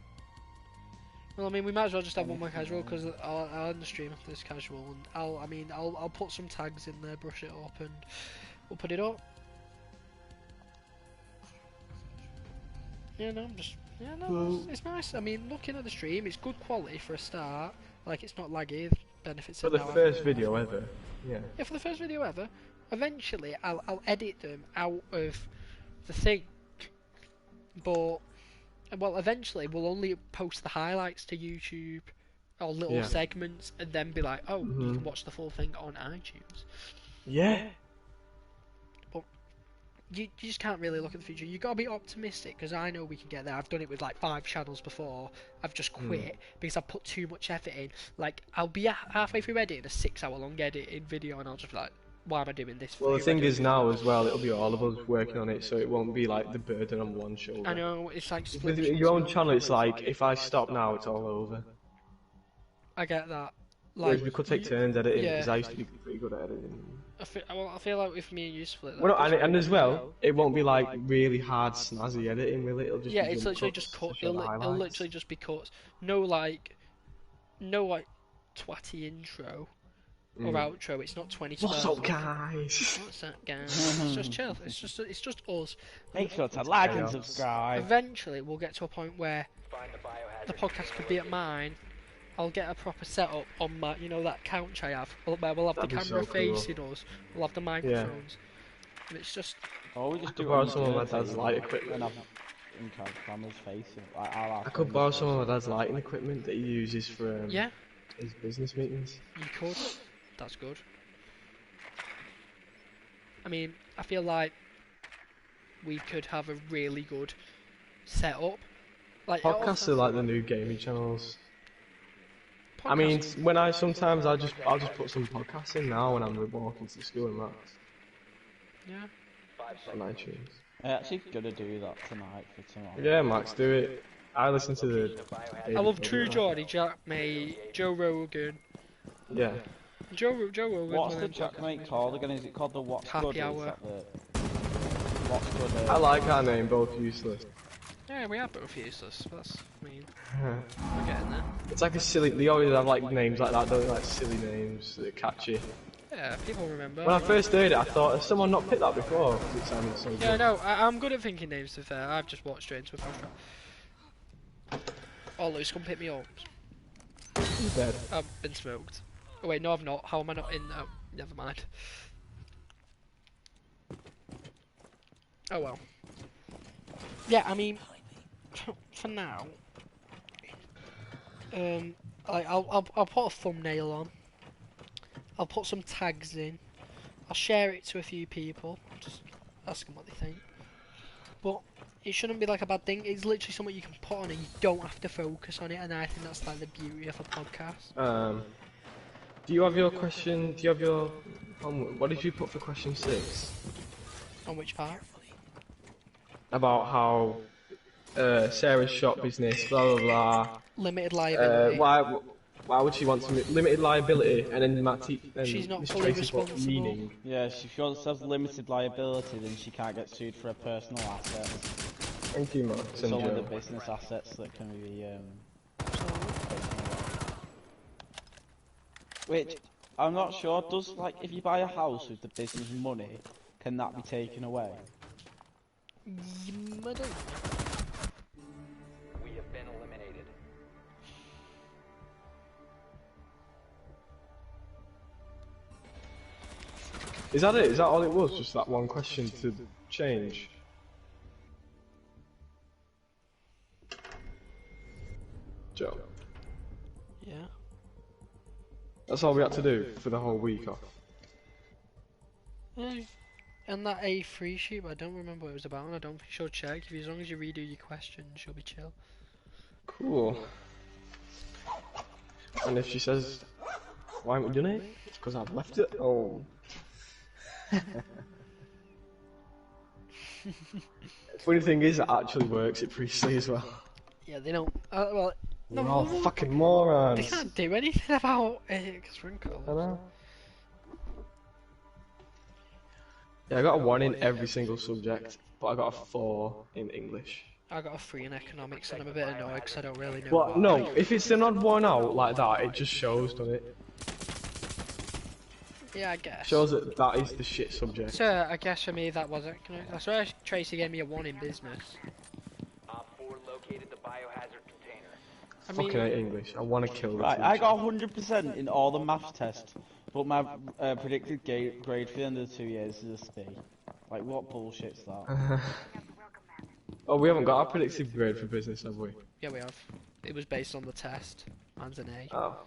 Well, I mean, we might as well just have one more casual, because I'll end the stream after this casual, and I'll put some tags in there, brush it up, and we'll put it up. Yeah, no, it's nice. I mean, looking at the stream, it's good quality for a start. Like, it's not laggy. Benefits for the first video ever. Yeah, for the first video ever. Eventually, I'll edit them out of the thing, but eventually we'll only post the highlights to YouTube or little segments, and then be like, oh, you can watch the full thing on iTunes. Yeah. But you just can't really look at the future. You gotta be optimistic, because I know we can get there. I've done it with like 5 channels before. I've just quit because I've put too much effort in. Like, I'll be halfway through editing a 6-hour-long editing video, and I'll just be like, why am I doing this? Well, the thing is now as well, it'll be all of us working on it, so it won't be like the burden on one shoulder. I know, it's like with your own channel, it's like, if I stop now, it's all over. I get that. Like, whereas we could take turns editing, because I used to be pretty good at editing. I feel like with me and you split that. Well, and as well, it won't be like really hard, snazzy editing, will it? It'll just it's literally just cut. It'll literally just be cuts. No twatty intro or outro. It's not 2012. What's up, guys? What's up, guys? It's just chill. It's just us. Make sure to like and subscribe. Eventually, we'll get to a point where the podcast could be at mine. I'll get a proper setup on my, that couch I have. Where we'll have the camera facing us. We'll have the microphones. And it's just. Oh, we just do borrow some of my dad's light equipment. I could borrow some of my dad's lighting equipment that he uses for his business meetings. You could. That's good. I mean, I feel like we could have a really good setup. Like, podcasts are like the new gaming channels. I mean, when I'll just put some podcasts in now when I'm walking to school and that. Yeah. On iTunes. I'm actually gonna do that tonight for tomorrow. Yeah, Max, do it. I listen to the. I love True Geordie, Jack Mate, Joe Rogan. Yeah. Joe Rogan. What's the Jack Mate called again? Is it called the What's Happy Good? Or Hour. is that the What's Good? I like our name, both useless. Yeah, we are both useless. That's, I mean, we're getting there. It's like a silly. They always have like names like that, don't they? Like silly names that are catchy. Yeah, people remember. When I first heard it, I thought, has someone not picked that before? 'Cause it sounded so good. Yeah, no, I'm good at thinking names, to be fair. I've just walked straight into a phone. Oh, Luce, come pick me up. He's dead. I've been smoked. Oh, wait, no, I've not. How am I not in? Oh, never mind. Oh, well. Yeah, I mean, for now, I'll put a thumbnail on. I'll put some tags in. I'll share it to a few people. Just ask them what they think. But it shouldn't be like a bad thing. It's literally something you can put on and you don't have to focus on it. And I think that's like the beauty of a podcast. Do you have your question? Do you have your? What did you put for question 6? On which part? About how Sarah's shop business, blah blah blah. Limited liability. Why would she want to limited liability and then She's not Miss fully Tracy put responsible. meaning? Yeah, if she has limited liability, then she can't get sued for her personal assets. Thank you, Max. It's And only the Joe. business assets that can be Which I'm not sure. Does like if you buy a house with the business money, can that be taken away? I don't know. We have been eliminated. Is that it? Is that all it was? Just that one question to change? Joe. Yeah. That's all we had to do for the whole week off. Yeah. And that A3 sheet, I don't remember what it was about, and I don't think she'll check. As long as you redo your questions, she'll be chill. Cool. And if she says, why haven't we done it? It's because I've left it. Oh. Funny thing is, it actually works at Priestley as well. Yeah, they don't. Well, no, We're all fucking morons. they can't do anything about it because we're in college. I know. Yeah, I got a 1 in every single subject, but I got a 4 in English. I got a 3 in economics, and I'm a bit annoyed because I don't really know. But no, if it's an odd one out like that, it just shows, doesn't it? Yeah, I guess. Shows that that is the shit subject. So I guess for me that was economics. I swear Tracy gave me a 1 in business. Op 4 located the biohazard container. I Fucking hate English. I want to kill the Right, teacher. I got 100% in all the maths tests, but my predicted grade for the end of the 2 years is a C. Like, what bullshit's that? Oh, we haven't got our predicted grade for business, have we? Yeah, we have. It was based on the test. Mine's an A. Oh.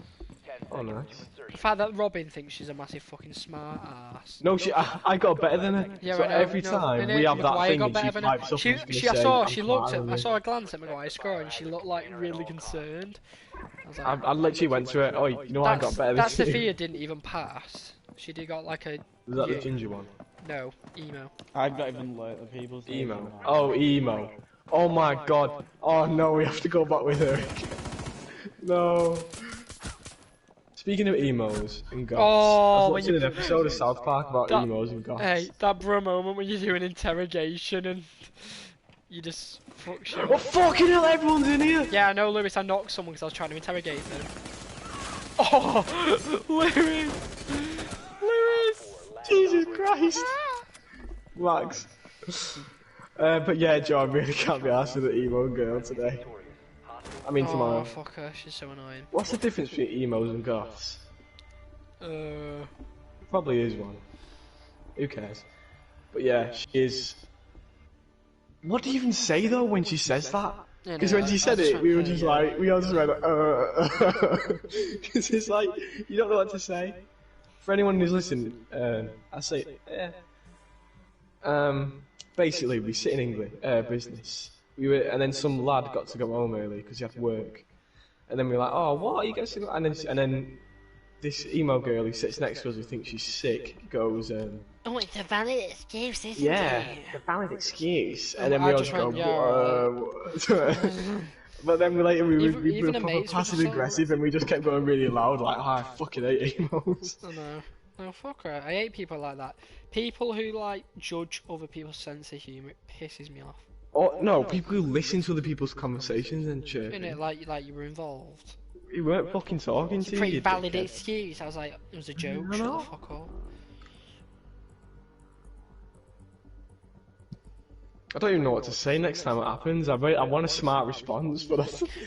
10 Oh, seconds nice. to insertion. The fact that Robin thinks she's a massive fucking smart ass. No, I got better than her. Yeah, So I know, every no, time innit? we have that Maguire thing got and she better than her. pipes up She, and she's she, I gonna say, saw, "I'm she looked smarter at, than I you." saw a glance at Maguire's score and she looked like really concerned. I was like, I literally went to her, oh, you know I got better than that you. Sophia didn't even pass. She did got like a Was that the ginger one? no emo. I've not even learnt the people's names Emo. now. Oh, emo. Oh my god. Oh no, we have to go back with her. No. Speaking of emos and goths, I was watching an episode of South Park about emos and goths. Hey, that bro moment when you do an interrogation and you just fuck shit. Oh fucking hell, everyone's in here! Yeah, I know, Lewis. I knocked someone because I was trying to interrogate them. Oh, Lewis! Lewis! Jesus Christ! Max. But yeah, Joe, I really can't be asked with the emo girl today. I mean tomorrow. Oh, fuck her. She's so annoying. What's the difference between emos and goths? Probably is one. Who cares? But yeah, she is. What do you even say though when she says that? Because when she said it, we were just like, we all just went, because it's like, you don't know what to say. For anyone who's listening, I say, basically, we sit in English, business. And then some lad got to go home early because he had to work. And then we were like, oh, what are you guys doing? And then this emo girl who sits next to us, who thinks she's sick, goes, Oh, it's a valid excuse, isn't Yeah, it? the valid excuse. And Oh, then I we all just go, went, yeah, but then later we were Even the proper mates were passive just aggressive and we just kept going really loud, like, I fucking hate emos. I know. No, fuck her. I hate people like that. People who, like, judge other people's sense of humour, it pisses me off. Or, no, people who listen to other people's conversations and shit. Innit? Like you were involved. You weren't fucking talking It's to a pretty you, valid dickhead. excuse. I was like, it was a joke, I shut know. the fuck up. I don't even know what to say next time it happens. I want a smart response, but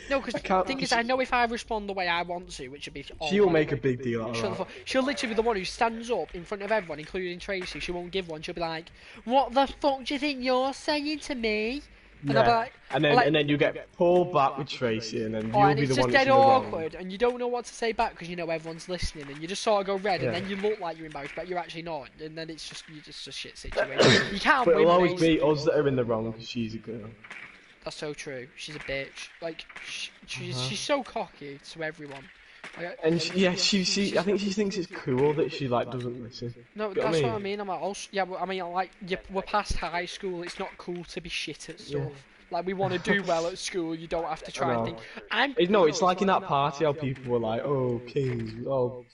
No, because the thing is, I know if I respond the way I want to, which would be she will make a big deal out Shut the of fuck. that. She'll literally be the one who stands up in front of everyone, including Tracy. She won't give one. She'll be like, "What the fuck do you think you're saying to me?" And I'll be like, and then you get pulled back with Tracy, and then oh, you'll and be it's the just one that's dead in the wrong. awkward, and you don't know what to say back because you know everyone's listening, and you just sort of go red, Yeah. and then you look like you're embarrassed, but you're actually not, and then it's just a shit situation. You can't But win. it'll always mate. be us that are in the wrong because she's a girl. That's so true. She's a bitch. Like she's so cocky to everyone. Like, And she I think she thinks it's cool that she like doesn't listen. no, You know that's what I what I mean? mean. I'm like, oh, yeah, but I mean, like, we're past high school. It's not cool to be shit at stuff. Yeah. Like, we want to do well at school. You don't have to try and think. No, it's like in that party how people were like, oh, kings, oh,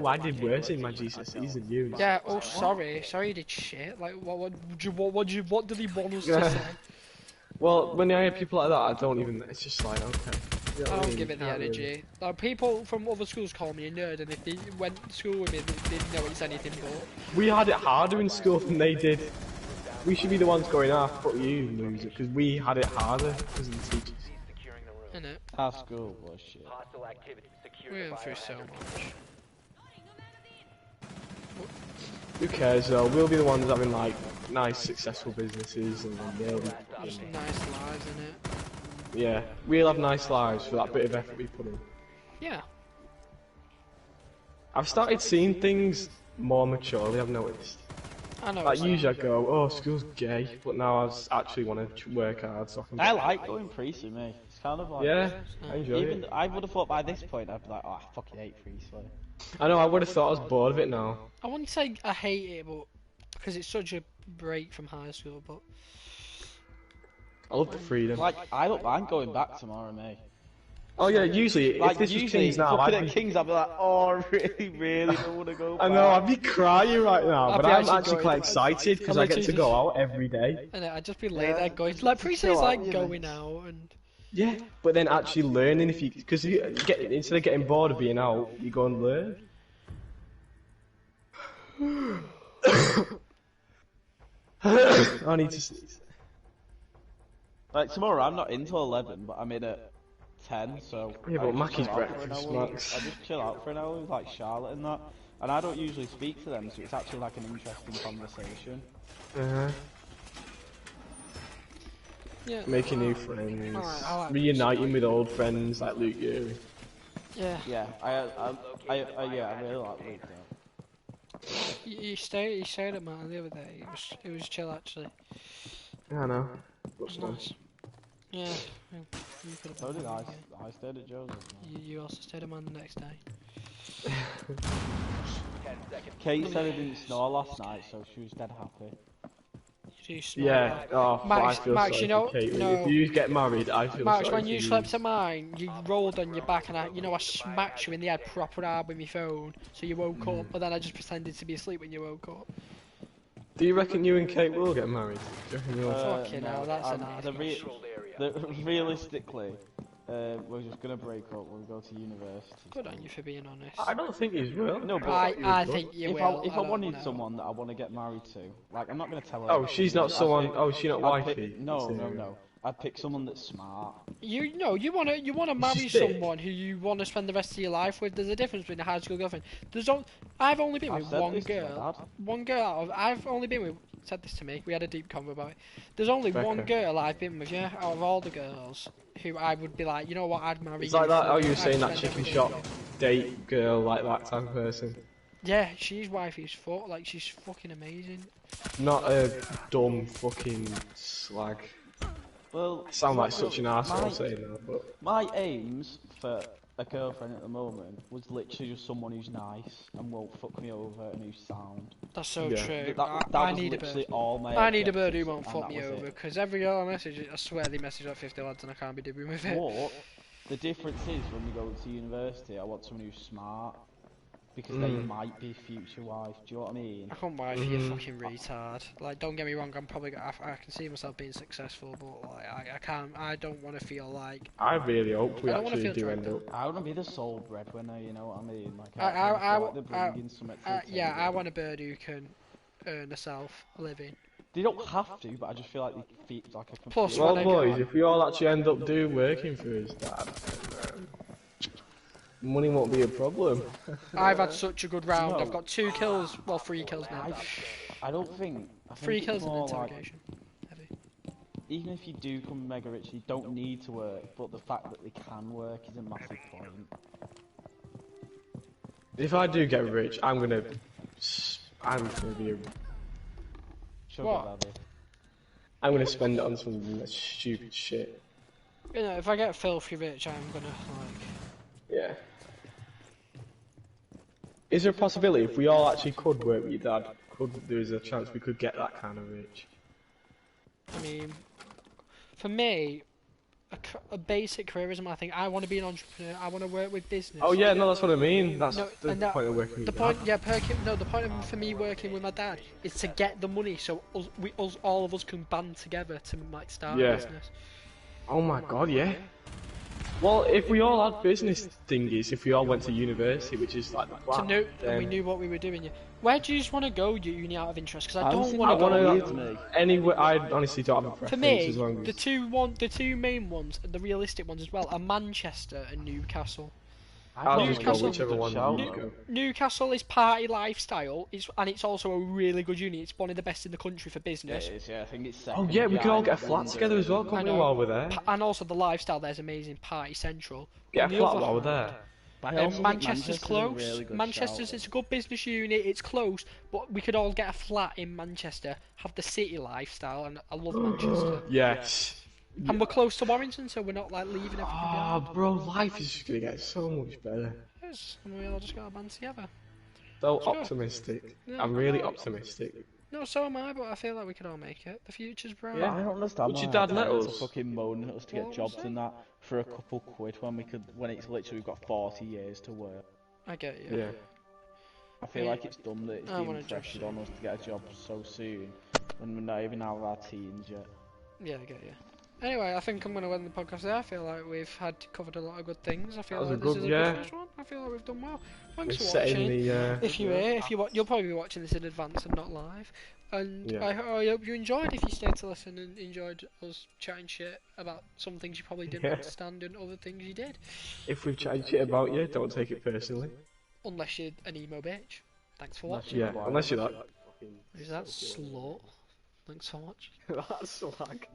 I did worse in my GCSEs than you. Yeah. Oh, sorry. Sorry, you did shit. Like, what did he want us to say? Well, when I hear people like that, I don't even. It's just like, okay. You know I what don't mean? give it the Can't really- energy. Like, people from other schools call me a nerd, and if they went to school with me, they didn't know it's anything but. We had it harder in school than they did. We should be the ones going, fuck you, loser, because we had it harder because of the teachers. Securing the room. Innit? Our school was shit. Hostile activity. Secure We the went through so biohazard. much. Who cares though? We'll be the ones having like nice, successful businesses, and then they'll be, Just nice lives, innit? yeah, we'll have nice lives for that bit of effort we put in. Yeah. I've started seeing things more maturely. I've noticed. I know. Like it's usually I go, oh, school's gay, but now I actually want to work hard so I can. I like going pre-see me. It's kind of like Yeah, I enjoy even it. I would have thought by this point I'd be like, oh, I fucking hate pre-see. I know. I would have thought I was bored of it now. I wouldn't say I hate it, but because it's such a break from high school. But I love the freedom. Like I don't mind going back tomorrow, mate. Oh yeah, usually Like if this was usually, Kings now, looking I'd at be, Kings, I'd be like, oh, I really don't want to go back. I know, I'd be crying right now, I'd but be I'm actually actually going- quite excited because I get to go out every day. and I'd just be laid there going like pre-season's like going out and Yeah, but then actually learning because you get instead of getting bored of being out, you go and learn. I need to sneeze. Like tomorrow, I'm not in till 11, but I'm in at 10, so. Yeah, but I just Mackie's chill out for an breakfast, hour. Max. I just chill out for an hour with like Charlotte and that, and I don't usually speak to them, so it's actually like an interesting conversation. yeah. Making new friends, Alright, I like reuniting with old friends like Luke Geary. Yeah. Yeah, I really like Luke though. You stayed at mine the other day. It was chill actually. I know. It was nice. Yeah. You could have So been did there, I. yeah. I stayed at Jose's. You also stayed at mine the next day. 10 seconds. Kate said it didn't snow last night, so she was dead happy. You do snore. Yeah. Oh, Max- I feel Max, sorry you know- for Kate. no. If you get married, I feel Max, sorry when for you slept at mine, you rolled on your back and I smacked you in the head proper hard with my phone, so you woke up, but then I just pretended to be asleep when you woke up. Do you reckon you and Kate will get married? Do you reckon you'll- Fucking hell, that's a nice Controlled area. Realistically, we're just gonna break up when we go to university. Good on you for being honest. I don't think he's will. No, but I think you if will. I don't wanted know. someone that I want to get married to, like I'm not gonna tell her. Oh, she's not someone. Oh, she's not I'd wifey. pick, no. I'd pick someone that's smart. You know, you wanna marry She's thick. someone who you wanna spend the rest of your life with. There's a difference between a high school girlfriend. I've only been I've with said one this to my girl. dad. One girl out of I've only been with. Said this to me. We had a deep convo about it. There's only one Becca. girl I've been with, yeah, out of all the girls who I would be like, you know what, I'd marry. It's like that. Oh, you were I'd saying that spend chicken everything. shop date girl, like that type of person. Yeah, she's wifey as fuck. Like she's fucking amazing. Not a dumb fucking slag. Well, I sound like such an arsehole my- saying that, but My aims for a girlfriend at the moment was literally just someone who's nice and won't fuck me over and who's sound. That's so Yeah. true. That I was need a literally bird. all my I need a bird who objectives, won't and fuck that me was over, it. because every girl I message, I swear they message like 50 lads and I can't be doing with it. But the difference is when we go to university, I want someone who's smart because they might be future wife. Do you know what I mean? I can't wait for you fucking retard. Like, don't get me wrong, I'm probably I can see myself being successful, but like, I can't. I don't want to feel like. I really hope we I don't wanna actually feel do dragged end up. I want to be the sole breadwinner. You know what I mean? Like I feel like they're bringing something to the yeah, I table. want a bird who can earn herself a living. They don't have to, but I just feel like they feel like a complete. Plus, Well, when I boys, go- if we all actually end up working for us, Dad, money won't be a problem. I've had such a good round. No. I've got 2 kills, well, 3 kills now. I don't think. I 3 think kills it's in more like, interrogation. Heavy. even if you do come mega rich, you don't need to work, but the fact that they can work is a massive point. If I do get rich, I'm gonna be a, Sugar What? daddy. I'm gonna spend it on some stupid shit. You know, if I get filthy rich, I'm gonna like. Yeah. Is there a possibility if we all actually could work with your dad? There's a chance we could get that kind of rich? I mean, for me, a basic career isn't my thing. I want to be an entrepreneur. I want to work with business. Oh yeah, no, that's what I mean. That's No, the and that- point of working with The your point, dad. yeah, the point of, for me working with my dad is to get the money, so all of us can band together to like start Yeah. a business. Oh my god, yeah. Well, if we all had business thingies, if we all went to university, which is like the plan, And we then knew what we were doing. Yeah. Where do you just want to go, uni, out of interest? Because I don't I want to I go. want to to me. anywhere. I honestly don't have a For preference me, as long as the two main ones, the realistic ones as well, are Manchester and Newcastle. I'll just go Newcastle- whichever one you go. Newcastle is party lifestyle, and it's also a really good uni. It's one of the best in the country for business. It is, yeah. I think it's Oh second yeah, we could all behind get a flat London. together as well, I couldn't we, know. while we're there? And also the lifestyle there's amazing. Party central. Get On a the flat other while we're hand, there. But I also think Manchester's a close. really good Manchester's shout. it's a good business unit. It's close, but we could all get a flat in Manchester, have the city lifestyle, and I love Manchester. Yes. And we're close to Warrington, so we're not like leaving everything Ah, behind. bro, life is just gonna get so much better. Yes, and we all just got a band together. So optimistic. Yeah, I'm I really know. optimistic. No, so am I, but I feel like we could all make it. The future's bright. Yeah. I don't understand Would why your dad our let parents us? are fucking moaning at us to Well, get jobs I'm and that for a couple quid when it's literally we've got 40 years to work. I get you. Yeah. I feel Yeah. like it's dumb that it's I being wanna just pressured say- on us to get a job so soon when we're not even out of our teens yet. Yeah, I get you. Anyway, I think I'm going to end the podcast there. I feel like we've covered a lot of good things. I feel That was like a this good- is a yeah. good first one. I feel like we've done well. We're Thanks for setting watching. the. If you're here, you'll probably be watching this in advance and not live. And Yeah. I hope you enjoyed. If you stayed to listen and enjoyed us chatting shit about some things you probably didn't Yeah. understand and other things you did, If we've chatted shit about you, don't take it personally. unless you're an emo bitch. Thanks for Unless watching. you're Yeah, unless you're like. Is that slut? Thanks for watching. That's slag.